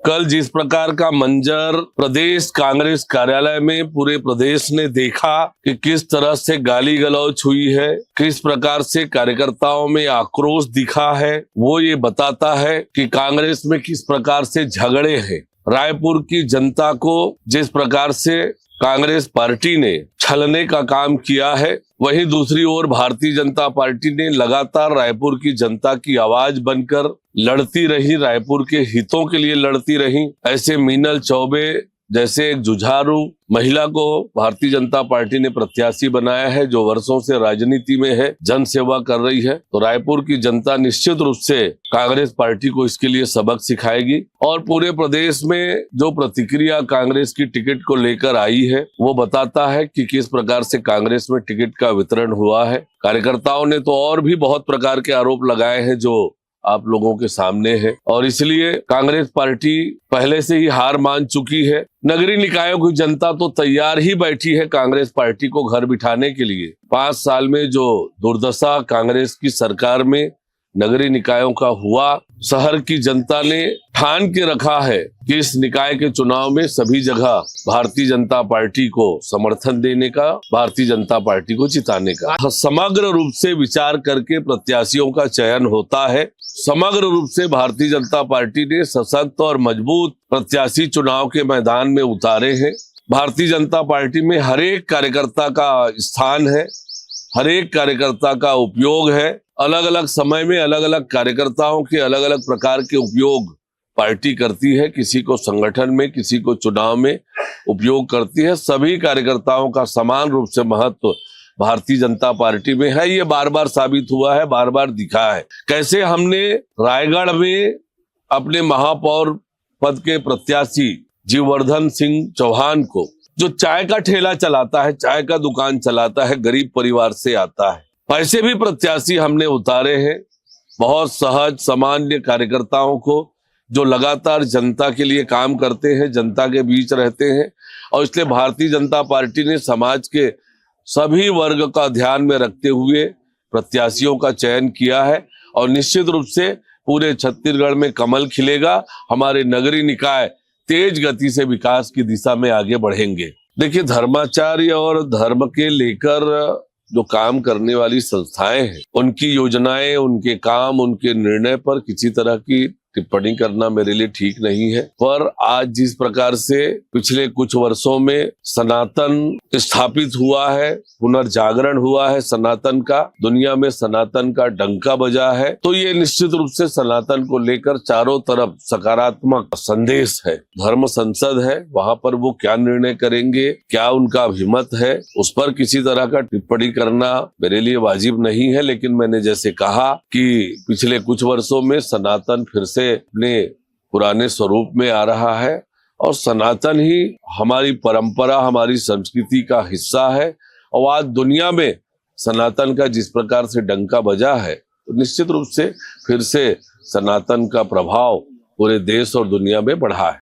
कल जिस प्रकार का मंजर प्रदेश कांग्रेस कार्यालय में पूरे प्रदेश ने देखा कि किस तरह से गाली गलौज हुई है, किस प्रकार से कार्यकर्ताओं में आक्रोश दिखा है, वो ये बताता है कि कांग्रेस में किस प्रकार से झगड़े हैं। रायपुर की जनता को जिस प्रकार से कांग्रेस पार्टी ने छलने का काम किया है, वहीं दूसरी ओर भारतीय जनता पार्टी ने लगातार रायपुर की जनता की आवाज बनकर लड़ती रही, रायपुर के हितों के लिए लड़ती रही। ऐसे मीनल चौबे जैसे एक जुझारू महिला को भारतीय जनता पार्टी ने प्रत्याशी बनाया है, जो वर्षों से राजनीति में है, जन सेवा कर रही है। तो रायपुर की जनता निश्चित रूप से कांग्रेस पार्टी को इसके लिए सबक सिखाएगी और पूरे प्रदेश में जो प्रतिक्रिया कांग्रेस की टिकट को लेकर आई है, वो बताता है कि किस प्रकार से कांग्रेस में टिकट का वितरण हुआ है। कार्यकर्ताओं ने तो और भी बहुत प्रकार के आरोप लगाए हैं जो आप लोगों के सामने है और इसलिए कांग्रेस पार्टी पहले से ही हार मान चुकी है। नगरीय निकायों की जनता तो तैयार ही बैठी है कांग्रेस पार्टी को घर बिठाने के लिए। 5 साल में जो दुर्दशा कांग्रेस की सरकार में नगरीय निकायों का हुआ, शहर की जनता ने ठान के रखा है कि इस निकाय के चुनाव में सभी जगह भारतीय जनता पार्टी को समर्थन देने का, भारतीय जनता पार्टी को जिताने का। समग्र रूप से विचार करके प्रत्याशियों का चयन होता है। समग्र रूप से भारतीय जनता पार्टी ने सशक्त और मजबूत प्रत्याशी चुनाव के मैदान में उतारे हैं। भारतीय जनता पार्टी में हर एक कार्यकर्ता का स्थान है, हर एक कार्यकर्ता का उपयोग है। अलग अलग समय में अलग अलग कार्यकर्ताओं के अलग अलग प्रकार के उपयोग पार्टी करती है। किसी को संगठन में, किसी को चुनाव में उपयोग करती है। सभी कार्यकर्ताओं का समान रूप से महत्व भारतीय जनता पार्टी में है। ये बार बार साबित हुआ है, बार बार दिखा है। कैसे हमने रायगढ़ में अपने महापौर पद के प्रत्याशी जीववर्धन सिंह चौहान को, जो चाय का ठेला चलाता है, चाय का दुकान चलाता है, गरीब परिवार से आता है, ऐसे भी प्रत्याशी हमने उतारे हैं। बहुत सहज सामान्य कार्यकर्ताओं को जो लगातार जनता के लिए काम करते हैं, जनता के बीच रहते हैं और इसलिए भारतीय जनता पार्टी ने समाज के सभी वर्ग का ध्यान में रखते हुए प्रत्याशियों का चयन किया है और निश्चित रूप से पूरे छत्तीसगढ़ में कमल खिलेगा। हमारे नगरीय निकाय तेज गति से विकास की दिशा में आगे बढ़ेंगे। देखिए, धर्माचार्य और धर्म के लेकर जो काम करने वाली संस्थाएं हैं, उनकी योजनाएं, उनके काम, उनके निर्णय पर किसी तरह की टिप्पणी करना मेरे लिए ठीक नहीं है। पर आज जिस प्रकार से पिछले कुछ वर्षों में सनातन स्थापित हुआ है, पुनर्जागरण हुआ है सनातन का, दुनिया में सनातन का डंका बजा है, तो ये निश्चित रूप से सनातन को लेकर चारों तरफ सकारात्मक संदेश है। धर्म संसद है, वहां पर वो क्या निर्णय करेंगे, क्या उनका अभिमत है, उस पर किसी तरह का टिप्पणी करना मेरे लिए वाजिब नहीं है। लेकिन मैंने जैसे कहा कि पिछले कुछ वर्षों में सनातन फिर से अपने पुराने स्वरूप में आ रहा है और सनातन ही हमारी परंपरा, हमारी संस्कृति का हिस्सा है और आज दुनिया में सनातन का जिस प्रकार से डंका बजा है, तो निश्चित रूप से फिर से सनातन का प्रभाव पूरे देश और दुनिया में बढ़ा है।